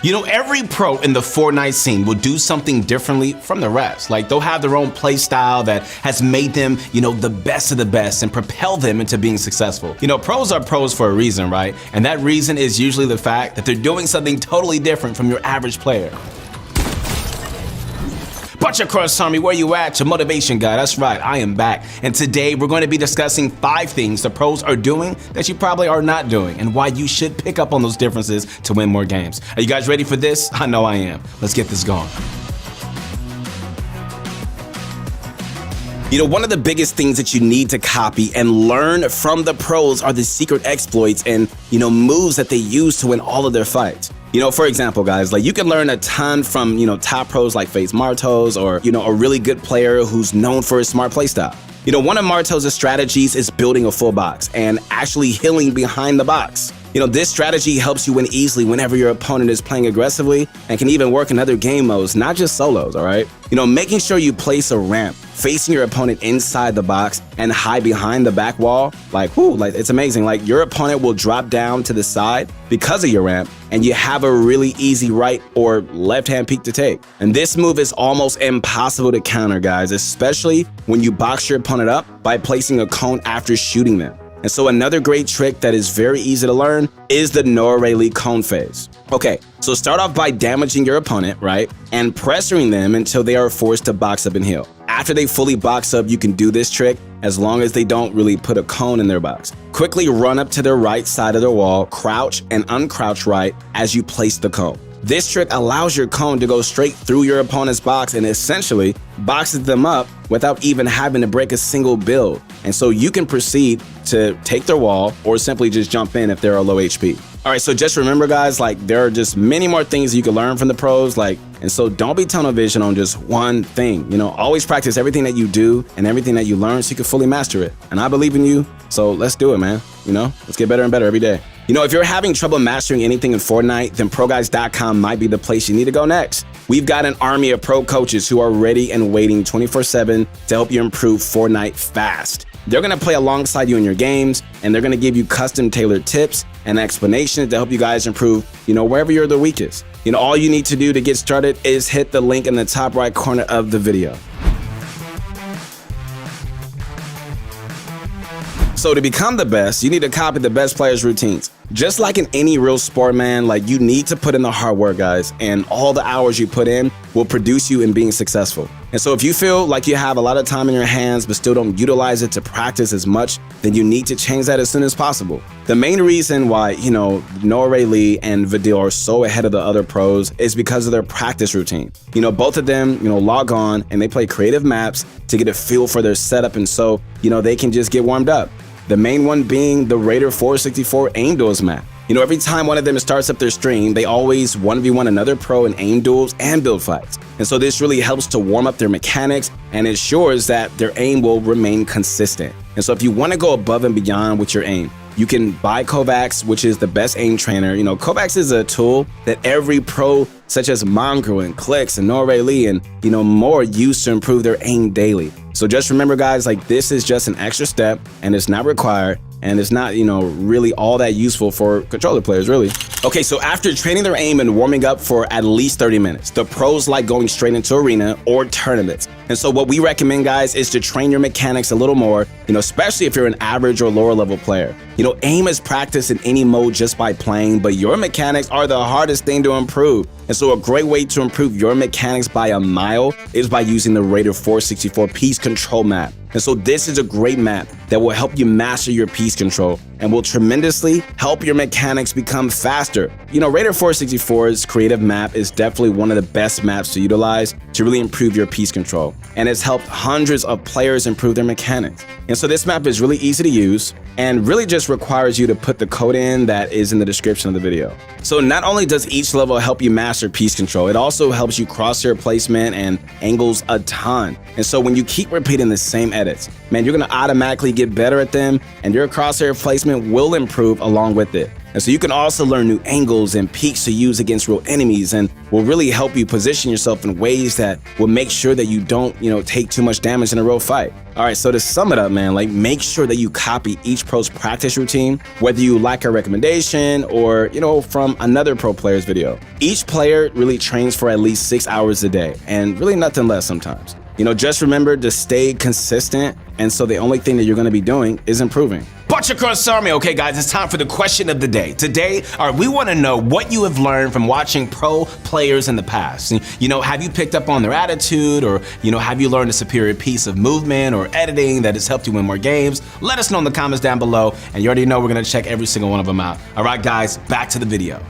You know, every pro in the Fortnite scene will do something differently from the rest. Like, they'll have their own play style that has made them, the best of the best and propel them into being successful. Pros are pros for a reason, right? And that reason is usually the fact that they're doing something totally different from your average player. Bunch across Army, where you at? Your motivation guy. That's right, I am back. And today we're going to be discussing 5 things the pros are doing that you probably are not doing, and why you should pick up on those differences to win more games. Are you guys ready for this? I know I am. Let's get this going. One of the biggest things that you need to copy and learn from the pros are the secret exploits and, moves that they use to win all of their fights. For example, guys, like you can learn a ton from, top pros like FaZe Martos or, a really good player who's known for his smart playstyle. One of Martos' strategies is building a full box and actually healing behind the box. This strategy helps you win easily whenever your opponent is playing aggressively and can even work in other game modes, not just solos, all right? Making sure you place a ramp facing your opponent inside the box and hide behind the back wall, it's amazing. Like, your opponent will drop down to the side because of your ramp, and you have a really easy right or left-hand peek to take. And this move is almost impossible to counter, guys, especially when you box your opponent up by placing a cone after shooting them. And so another great trick that is very easy to learn is the no-rayleigh cone phase. Okay, so start off by damaging your opponent, right? And pressuring them until they are forced to box up and heal. After they fully box up, you can do this trick as long as they don't really put a cone in their box. Quickly run up to their right side of the wall, crouch and uncrouch right as you place the cone. This trick allows your cone to go straight through your opponent's box and essentially boxes them up without even having to break a single build. And so you can proceed to take their wall or simply just jump in if they're a low HP. All right, so just remember, guys, there are just many more things you can learn from the pros, and so don't be tunnel vision on just one thing. Always practice everything that you do and everything that you learn so you can fully master it. And I believe in you, so let's do it, man. Let's get better and better every day. If you're having trouble mastering anything in Fortnite, then ProGuides.com might be the place you need to go next. We've got an army of pro coaches who are ready and waiting 24/7 to help you improve Fortnite fast. They're going to play alongside you in your games, and they're going to give you custom tailored tips and explanations to help you guys improve, wherever you're the weakest. All you need to do to get started is hit the link in the top right corner of the video. So to become the best, you need to copy the best players' routines. Just like in any real sport, man, you need to put in the hard work, guys, and all the hours you put in will produce you in being successful. And so if you feel like you have a lot of time in your hands but still don't utilize it to practice as much, then you need to change that as soon as possible. The main reason why, no-rayleigh and Vidal are so ahead of the other pros is because of their practice routine. Both of them, log on and they play creative maps to get a feel for their setup, and so, they can just get warmed up. The main one being the Raider 464 aim duels map. Every time one of them starts up their stream, they always 1v1 another pro in aim duels and build fights. And so this really helps to warm up their mechanics and ensures that their aim will remain consistent. And so if you want to go above and beyond with your aim, you can buy Kovacs, which is the best aim trainer. Kovacs is a tool that every pro, such as Mongrel and Clicks and no-rayleigh and, more, use to improve their aim daily. So just remember, guys, this is just an extra step and it's not required. And it's not, really all that useful for controller players, really. Okay, so after training their aim and warming up for at least 30 minutes, the pros like going straight into arena or tournaments. And so what we recommend, guys, is to train your mechanics a little more, especially if you're an average or lower level player. Aim is practiced in any mode just by playing, but your mechanics are the hardest thing to improve. And so a great way to improve your mechanics by a mile is by using the Raider 464 piece control map. And so this is a great map that will help you master your piece control and will tremendously help your mechanics become faster. Raider 464's creative map is definitely one of the best maps to utilize to really improve your piece control. And it's helped hundreds of players improve their mechanics. And so this map is really easy to use and really just requires you to put the code in that is in the description of the video. So not only does each level help you master piece control, it also helps you crosshair placement and angles a ton. And so when you keep repeating the same edits, man, you're gonna automatically get better at them and your crosshair placement will improve along with it. And so you can also learn new angles and peaks to use against real enemies, and will really help you position yourself in ways that will make sure that you don't, take too much damage in a real fight. All right, so to sum it up, man, make sure that you copy each pro's practice routine, whether you like a recommendation or, from another pro player's video. Each player really trains for at least 6 hours a day, and really nothing less sometimes. Just remember to stay consistent, and so the only thing that you're going to be doing is improving. But your cross army. Okay, guys, it's time for the question of the day. Today, we want to know what you have learned from watching pro players in the past. Have you picked up on their attitude, or, have you learned a superior piece of movement or editing that has helped you win more games? Let us know in the comments down below, and you already know we're going to check every single one of them out. All right, guys, back to the video.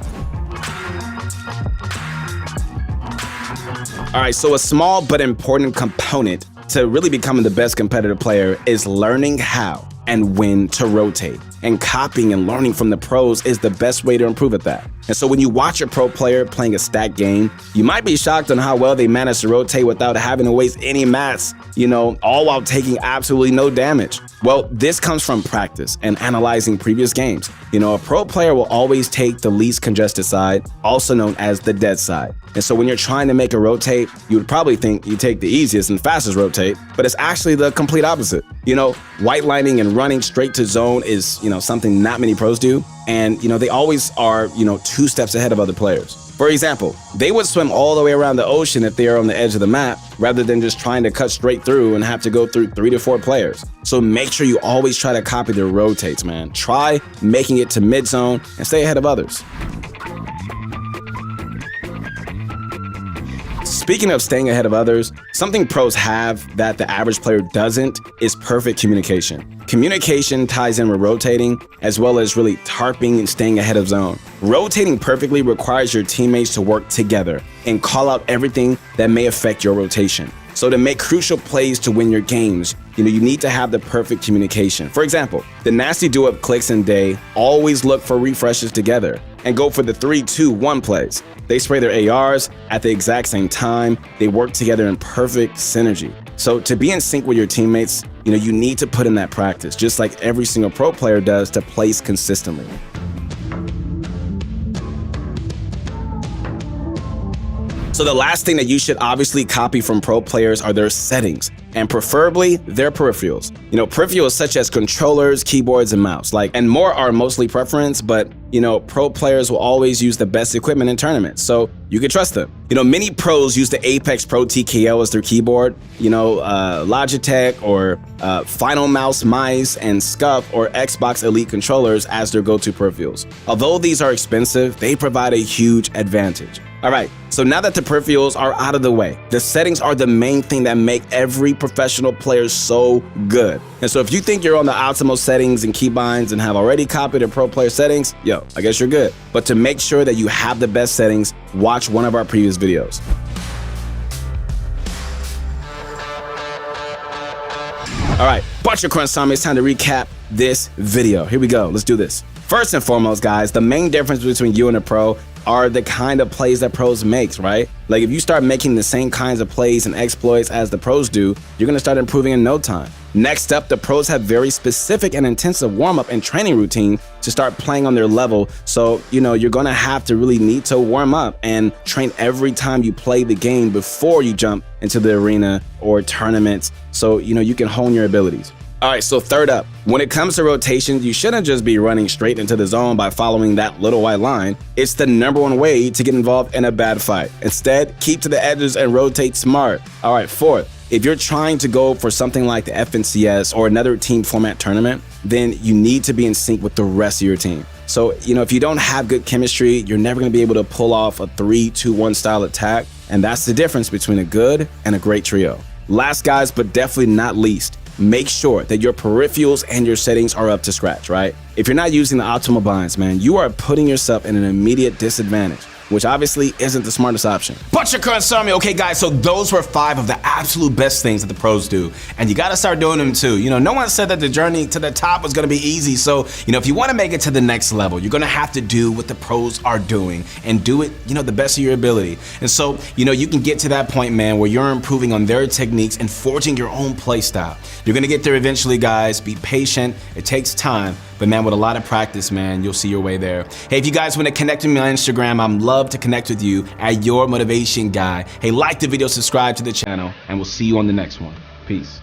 All right, so a small but important component to really becoming the best competitive player is learning how and when to rotate. And copying and learning from the pros is the best way to improve at that. And so when you watch a pro player playing a stacked game, you might be shocked on how well they manage to rotate without having to waste any mats, all while taking absolutely no damage. Well, this comes from practice and analyzing previous games. A pro player will always take the least congested side, also known as the dead side. And so when you're trying to make a rotate, you would probably think you take the easiest and fastest rotate, but it's actually the complete opposite. White lining and running straight to zone is, something not many pros do. And, they always are, 2 steps ahead of other players. For example, they would swim all the way around the ocean if they are on the edge of the map, rather than just trying to cut straight through and have to go through 3 to 4 players. So make sure you always try to copy their rotates, man. Try making it to mid zone and stay ahead of others. Speaking of staying ahead of others, something pros have that the average player doesn't is perfect communication. Communication ties in with rotating, as well as really tarping and staying ahead of zone. Rotating perfectly requires your teammates to work together and call out everything that may affect your rotation. So to make crucial plays to win your games, you need to have the perfect communication. For example, the nasty do-up clicks and Day always look for refreshes together and go for the 3-2-1 plays. They spray their ARs at the exact same time. They work together in perfect synergy. So to be in sync with your teammates, you need to put in that practice, just like every single pro player does to place consistently. So the last thing that you should obviously copy from pro players are their settings, and preferably their peripherals. Peripherals such as controllers, keyboards, and mouse, and more are mostly preference, but pro players will always use the best equipment in tournaments, so you can trust them. Many pros use the Apex Pro TKL as their keyboard, Logitech or Final Mouse mice, and Scuff or Xbox Elite controllers as their go-to peripherals. Although these are expensive, they provide a huge advantage. All right, so now that the peripherals are out of the way, the settings are the main thing that make every professional player so good. And so if you think you're on the optimal settings and keybinds and have already copied the pro player settings, I guess you're good. But to make sure that you have the best settings, watch one of our previous videos. All right, Butcher Crunch time, it's time to recap this video. Here we go, let's do this. First and foremost, guys, the main difference between you and a pro are the kind of plays that pros makes, right? If you start making the same kinds of plays and exploits as the pros do, you're gonna start improving in no time. Next up, the pros have very specific and intensive warm-up and training routine to start playing on their level. So, you're gonna have to really need to warm up and train every time you play the game before you jump into the arena or tournaments, so, you can hone your abilities. All right, so third up, when it comes to rotations, you shouldn't just be running straight into the zone by following that little white line. It's the #1 way to get involved in a bad fight. Instead, keep to the edges and rotate smart. All right, fourth, if you're trying to go for something like the FNCS or another team format tournament, then you need to be in sync with the rest of your team. So, if you don't have good chemistry, you're never gonna be able to pull off a 3-2-1 style attack. And that's the difference between a good and a great trio. Last, guys, but definitely not least, make sure that your peripherals and your settings are up to scratch, right? If you're not using the optimal binds, man, you are putting yourself in an immediate disadvantage, which obviously isn't the smartest option. But your current summary, okay guys, so those were 5 of the absolute best things that the pros do, and you gotta start doing them too. No one said that the journey to the top was gonna be easy, so if you wanna make it to the next level, you're gonna have to do what the pros are doing and do it, the best of your ability. And so, you can get to that point, man, where you're improving on their techniques and forging your own play style. You're gonna get there eventually, guys. Be patient, it takes time, But man, with a lot of practice, man, you'll see your way there. Hey, if you guys want to connect with me on Instagram, I'd love to connect with you at Your Motivation Guy. Hey, like the video, subscribe to the channel, and we'll see you on the next one. Peace.